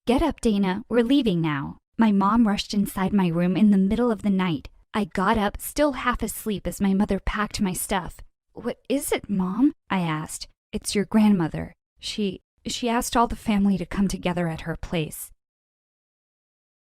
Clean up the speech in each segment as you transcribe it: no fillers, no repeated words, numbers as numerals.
"Get up, Dana. We're leaving now." My mom rushed inside my room in the middle of the night. I got up, still half asleep, as my mother packed my stuff. "What is it, Mom?" I asked. "It's your grandmother. She asked all the family to come together at her place."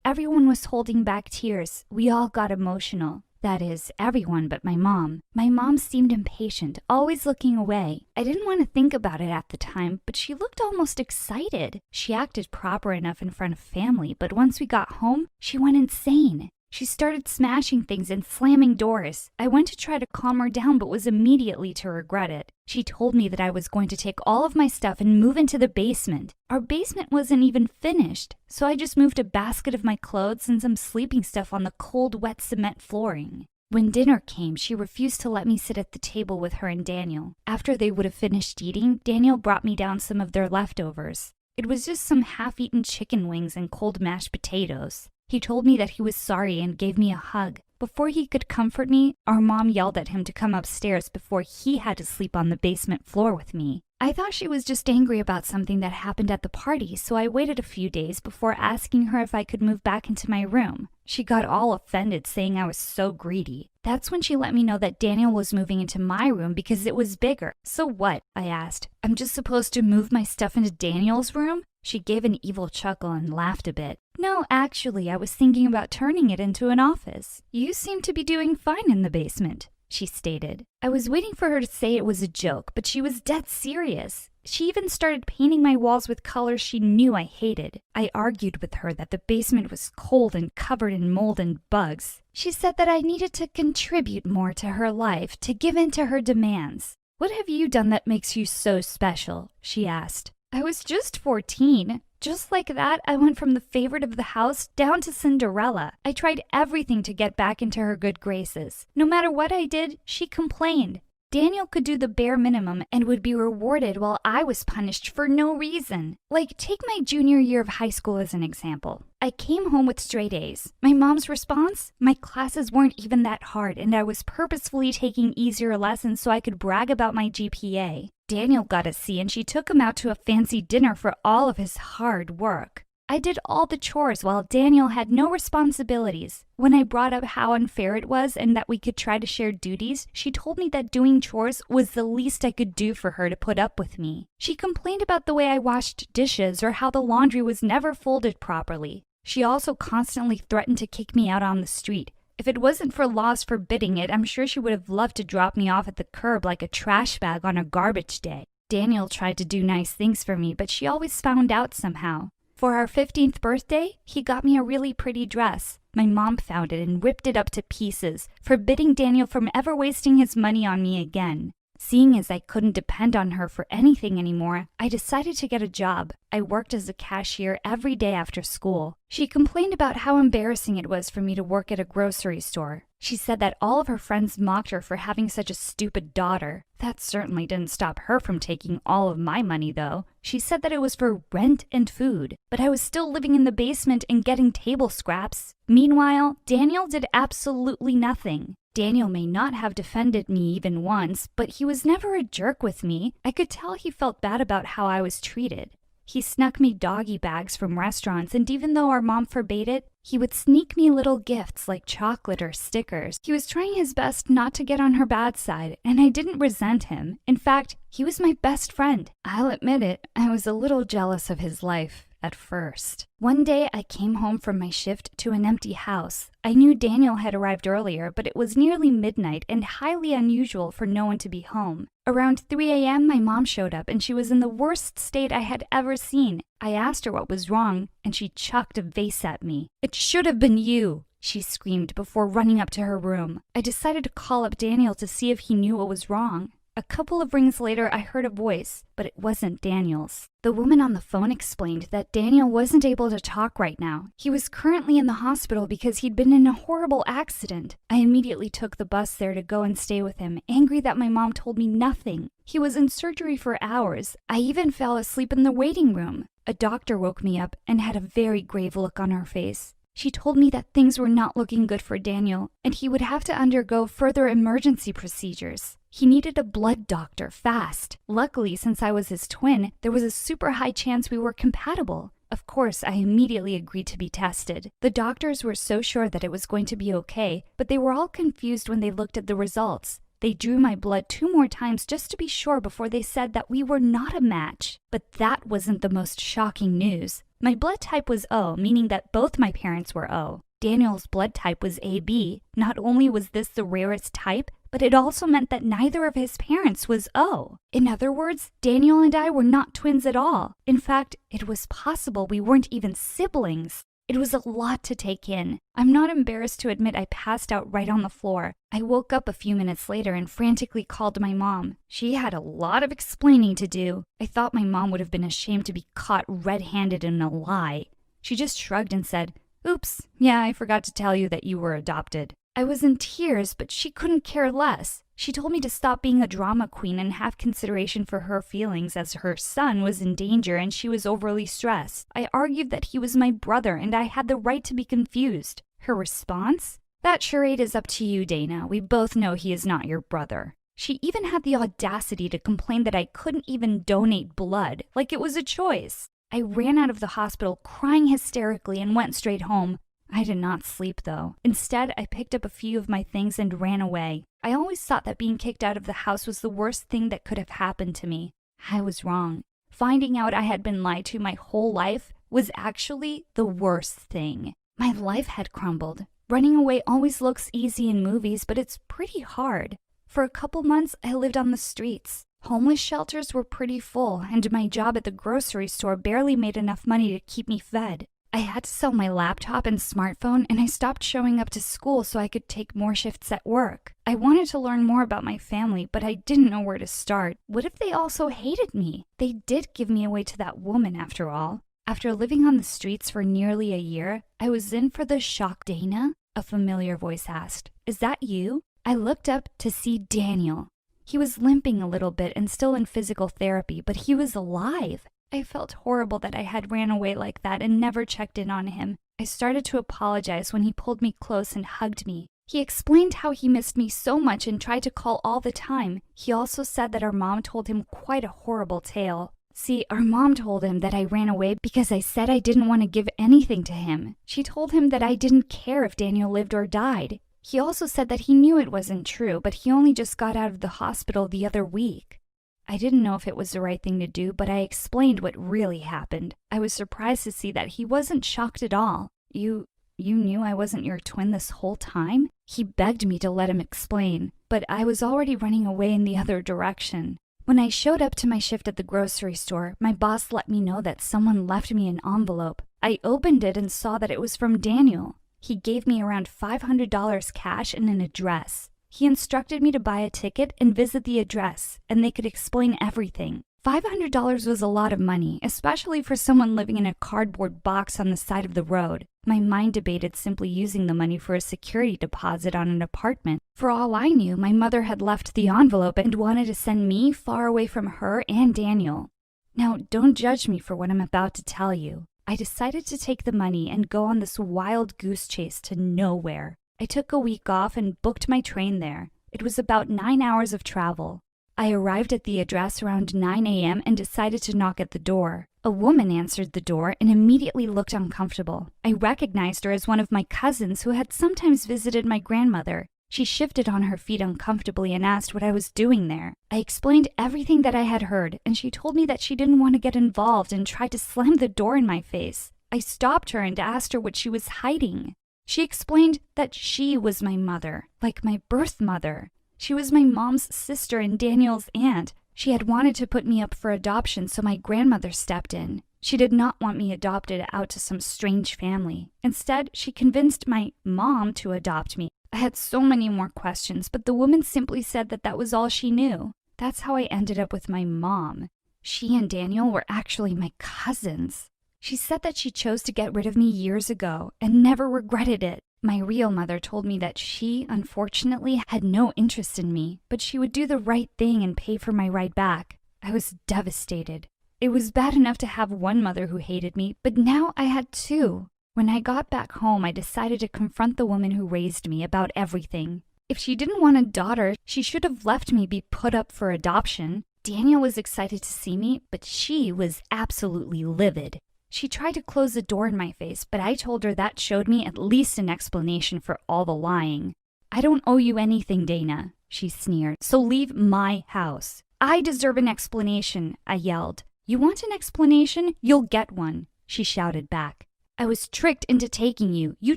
Everyone was holding back tears. We all got emotional. That is, everyone but my mom. My mom seemed impatient, always looking away. I didn't want to think about it at the time, but she looked almost excited. She acted proper enough in front of family, but once we got home, she went insane. She started smashing things and slamming doors. I went to try to calm her down, but was immediately to regret it. She told me that I was going to take all of my stuff and move into the basement. Our basement wasn't even finished, so I just moved a basket of my clothes and some sleeping stuff on the cold, wet cement flooring. When dinner came, she refused to let me sit at the table with her and Daniel. After they would have finished eating, Daniel brought me down some of their leftovers. It was just some half-eaten chicken wings and cold mashed potatoes. He told me that he was sorry and gave me a hug. Before he could comfort me, our mom yelled at him to come upstairs before he had to sleep on the basement floor with me. I thought she was just angry about something that happened at the party, so I waited a few days before asking her if I could move back into my room. She got all offended, saying I was so greedy. That's when she let me know that Daniel was moving into my room because it was bigger. "So what?" I asked. "I'm just supposed to move my stuff into Daniel's room?" She gave an evil chuckle and laughed a bit. "No, actually, I was thinking about turning it into an office. You seem to be doing fine in the basement," she stated. I was waiting for her to say it was a joke, but she was dead serious. She even started painting my walls with colors she knew I hated. I argued with her that the basement was cold and covered in mold and bugs. She said that I needed to contribute more to her life, to give in to her demands. "What have you done that makes you so special?" she asked. I was just 14. Just like that, I went from the favorite of the house down to Cinderella. I tried everything to get back into her good graces. No matter what I did, she complained. Daniel could do the bare minimum and would be rewarded while I was punished for no reason. Like, take my junior year of high school as an example. I came home with straight A's. My mom's response? My classes weren't even that hard, and I was purposefully taking easier lessons so I could brag about my GPA. Daniel got a C, and she took him out to a fancy dinner for all of his hard work. I did all the chores while Daniel had no responsibilities. When I brought up how unfair it was and that we could try to share duties, she told me that doing chores was the least I could do for her to put up with me. She complained about the way I washed dishes or how the laundry was never folded properly. She also constantly threatened to kick me out on the street. If it wasn't for laws forbidding it, I'm sure she would have loved to drop me off at the curb like a trash bag on a garbage day. Daniel tried to do nice things for me, but she always found out somehow. For our 15th birthday, he got me a really pretty dress. My mom found it and ripped it up to pieces, forbidding Daniel from ever wasting his money on me again. Seeing as I couldn't depend on her for anything anymore, I decided to get a job. I worked as a cashier every day after school. She complained about how embarrassing it was for me to work at a grocery store. She said that all of her friends mocked her for having such a stupid daughter. That certainly didn't stop her from taking all of my money, though. She said that it was for rent and food, but I was still living in the basement and getting table scraps. Meanwhile, Daniel did absolutely nothing. Daniel may not have defended me even once, but he was never a jerk with me. I could tell he felt bad about how I was treated. He snuck me doggy bags from restaurants, and even though our mom forbade it, he would sneak me little gifts like chocolate or stickers. He was trying his best not to get on her bad side, and I didn't resent him. In fact, he was my best friend. I'll admit it, I was a little jealous of his life at first. One day I came home from my shift to an empty house. I knew Daniel had arrived earlier, but it was nearly midnight and highly unusual for no one to be home. Around 3 a.m., my mom showed up, and she was in the worst state I had ever seen. I asked her what was wrong, and she chucked a vase at me. "It should have been you," she screamed before running up to her room. I decided to call up Daniel to see if he knew what was wrong. A couple of rings later, I heard a voice, but it wasn't Daniel's. The woman on the phone explained that Daniel wasn't able to talk right now. He was currently in the hospital because he'd been in a horrible accident. I immediately took the bus there to go and stay with him, angry that my mom told me nothing. He was in surgery for hours. I even fell asleep in the waiting room. A doctor woke me up and had a very grave look on her face. She told me that things were not looking good for Daniel, and he would have to undergo further emergency procedures. He needed a blood doctor fast. Luckily, since I was his twin, there was a super high chance we were compatible. Of course, I immediately agreed to be tested. The doctors were so sure that it was going to be okay, but they were all confused when they looked at the results. They drew my blood 2 more times just to be sure before they said that we were not a match. But that wasn't the most shocking news. My blood type was O, meaning that both my parents were O. Daniel's blood type was AB. Not only was this the rarest type, but it also meant that neither of his parents was O. In other words, Daniel and I were not twins at all. In fact, it was possible we weren't even siblings. It was a lot to take in. I'm not embarrassed to admit I passed out right on the floor. I woke up a few minutes later and frantically called my mom. She had a lot of explaining to do. I thought my mom would have been ashamed to be caught red-handed in a lie. She just shrugged and said, "Oops, yeah, I forgot to tell you that you were adopted." I was in tears, but she couldn't care less. She told me to stop being a drama queen and have consideration for her feelings as her son was in danger and she was overly stressed. I argued that he was my brother and I had the right to be confused. Her response? "That charade is up to you, Dana. We both know he is not your brother." She even had the audacity to complain that I couldn't even donate blood, like it was a choice. I ran out of the hospital crying hysterically and went straight home. I did not sleep, though. Instead, I picked up a few of my things and ran away. I always thought that being kicked out of the house was the worst thing that could have happened to me. I was wrong. Finding out I had been lied to my whole life was actually the worst thing. My life had crumbled. Running away always looks easy in movies, but it's pretty hard. For a couple months, I lived on the streets. Homeless shelters were pretty full, and my job at the grocery store barely made enough money to keep me fed. I had to sell my laptop and smartphone, and I stopped showing up to school so I could take more shifts at work. I wanted to learn more about my family, but I didn't know where to start. What if they also hated me? They did give me away to that woman, after all. After living on the streets for nearly a year, I was in for the shock. "Dana?" a familiar voice asked. "Is that you?" I looked up to see Daniel. He was limping a little bit and still in physical therapy, but he was alive. I felt horrible that I had ran away like that and never checked in on him. I started to apologize when he pulled me close and hugged me. He explained how he missed me so much and tried to call all the time. He also said that our mom told him quite a horrible tale. See, our mom told him that I ran away because I said I didn't want to give anything to him. She told him that I didn't care if Daniel lived or died. He also said that he knew it wasn't true, but he only just got out of the hospital the other week. I didn't know if it was the right thing to do, but I explained what really happened. I was surprised to see that he wasn't shocked at all. You knew I wasn't your twin this whole time?" He begged me to let him explain, but I was already running away in the other direction. When I showed up to my shift at the grocery store, my boss let me know that someone left me an envelope. I opened it and saw that it was from Daniel. He gave me around $500 cash and an address. He instructed me to buy a ticket and visit the address, and they could explain everything. $500 was a lot of money, especially for someone living in a cardboard box on the side of the road. My mind debated simply using the money for a security deposit on an apartment. For all I knew, my mother had left the envelope and wanted to send me far away from her and Daniel. Now, don't judge me for what I'm about to tell you. I decided to take the money and go on this wild goose chase to nowhere. I took a week off and booked my train there. It was about 9 hours of travel. I arrived at the address around 9 a.m. and decided to knock at the door. A woman answered the door and immediately looked uncomfortable. I recognized her as one of my cousins who had sometimes visited my grandmother. She shifted on her feet uncomfortably and asked what I was doing there. I explained everything that I had heard, and she told me that she didn't want to get involved and tried to slam the door in my face. I stopped her and asked her what she was hiding. She explained that she was my mother, like my birth mother. She was my mom's sister and Daniel's aunt. She had wanted to put me up for adoption, so my grandmother stepped in. She did not want me adopted out to some strange family. Instead, she convinced my mom to adopt me. I had so many more questions, but the woman simply said that that was all she knew. That's how I ended up with my mom. She and Daniel were actually my cousins. She said that she chose to get rid of me years ago and never regretted it. My real mother told me that she, unfortunately, had no interest in me, but she would do the right thing and pay for my ride back. I was devastated. It was bad enough to have one mother who hated me, but now I had two. When I got back home, I decided to confront the woman who raised me about everything. If she didn't want a daughter, she should have left me be put up for adoption. Daniel was excited to see me, but she was absolutely livid. She tried to close the door in my face, but I told her that showed me at least an explanation for all the lying. I don't owe you anything, Dana, she sneered, so leave my house. I deserve an explanation, I yelled. You want an explanation? You'll get one, she shouted back. I was tricked into taking you. You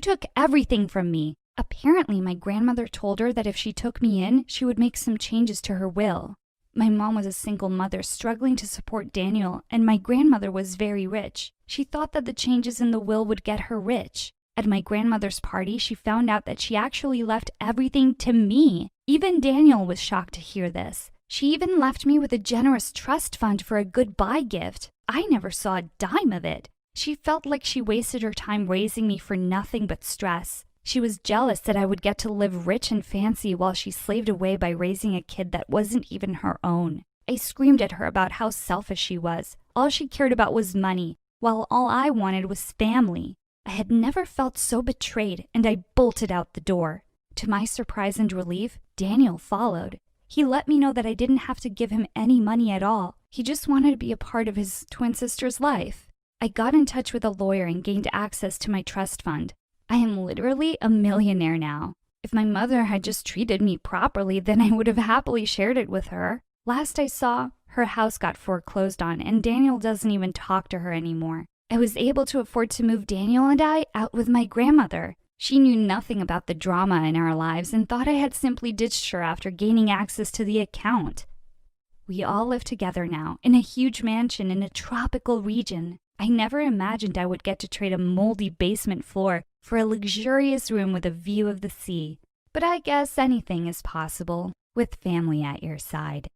took everything from me. Apparently, my grandmother told her that if she took me in, she would make some changes to her will. My mom was a single mother struggling to support Daniel, and my grandmother was very rich. She thought that the changes in the will would get her rich. At my grandmother's party, she found out that she actually left everything to me. Even Daniel was shocked to hear this. She even left me with a generous trust fund for a goodbye gift. I never saw a dime of it. She felt like she wasted her time raising me for nothing but stress. She was jealous that I would get to live rich and fancy while she slaved away by raising a kid that wasn't even her own. I screamed at her about how selfish she was. All she cared about was money, while all I wanted was family. I had never felt so betrayed, and I bolted out the door. To my surprise and relief, Daniel followed. He let me know that I didn't have to give him any money at all. He just wanted to be a part of his twin sister's life. I got in touch with a lawyer and gained access to my trust fund. I am literally a millionaire now. If my mother had just treated me properly, then I would have happily shared it with her. Last I saw, her house got foreclosed on, and Daniel doesn't even talk to her anymore. I was able to afford to move Daniel and I out with my grandmother. She knew nothing about the drama in our lives and thought I had simply ditched her after gaining access to the account. We all live together now, in a huge mansion in a tropical region. I never imagined I would get to trade a moldy basement floor for a luxurious room with a view of the sea. But I guess anything is possible with family at your side.